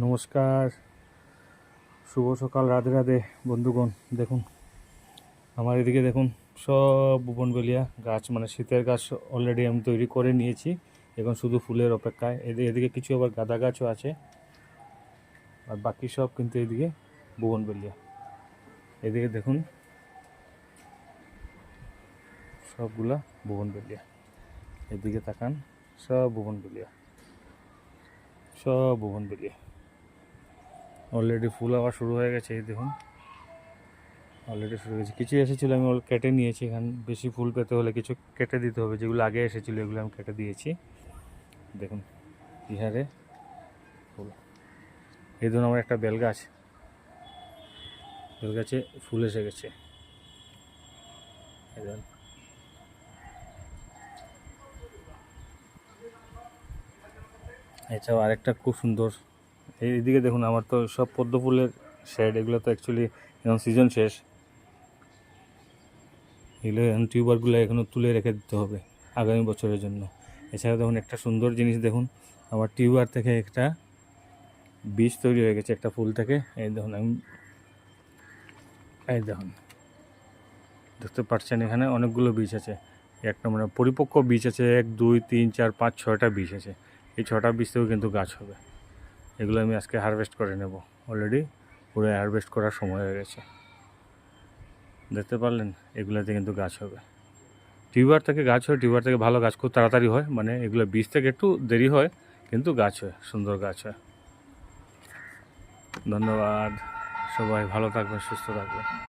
নমস্কার, শুভ সকাল, রাধে রাধে বন্ধুগণ। দেখুন আমার এদিকে দেখুন সব বুবনবেলিয়া গাছ, মানে শীতের গাছ অলরেডি আমি তৈরি করে নিয়েছি। এখন শুধু ফুলের অপেক্ষায়। এদিকে কিছু আবার গাঁদা গাছও আছে, আর বাকি সব কিন্তু এদিকে বুবনবেলিয়া। এদিকে দেখুন সবগুলা বুবনবেলিয়া। এদিকে তাকান, সব বুবনবেলিয়া, সব বুবনবেলিয়া। অলরেডি ফুল আবার শুরু হয়ে গেছে। এই দেখুন অলরেডি শুরু হয়েছে। কিছু এসেছিলো আমি কেটে নিয়েছি। এখানে বেশি ফুল পেতে হলে কিছু কেটে দিতে হবে। যেগুলো আগে এসেছিলো এগুলো আমি কেটে দিয়েছি। দেখুন কী হারে ফুল। এই ধরুন আমার একটা বেলগাছে ফুল এসে গেছে। এই ধরুন এছাড়াও আরেকটা খুব সুন্দর। এইদিকে দেখুন আমার তো সব পদ্ম ফুলের শেড। এগুলো তো অ্যাকচুয়ালি এখন সিজন শেষ। এগুলো এখন টিউবারগুলো এখনও তুলে রেখে দিতে হবে আগামী বছরের জন্য। এছাড়া দেখুন একটা সুন্দর জিনিস দেখুন, আমার টিউবার থেকে একটা বীজ তৈরি হয়ে গেছে একটা ফুল থেকে। এই দেখুন এই দেখুন দেখতে পাচ্ছেন এখানে অনেকগুলো বীজ আছে। একটা মানে পরিপক্ক বীজ আছে, 1 2 3 4 5 6টা বীজ আছে। এই 6টা বীজ থেকেও কিন্তু গাছ হবে। এগুলো আমি আজকে হারভেস্ট করে নেব। অলরেডি পুরো হারভেস্ট করার সময় হয়ে গেছে। দেখতে পারলেন, এগুলোতে কিন্তু গাছ হবে। টিউবার থেকে গাছ হয়, টিউবার থেকে ভালো গাছ খুব তাড়াতাড়ি হয়। মানে এগুলো বীজ থেকে একটু দেরি হয়, কিন্তু গাছ হয়, সুন্দর গাছ হয়। ধন্যবাদ। সবাই ভালো থাকবেন, সুস্থ থাকবেন।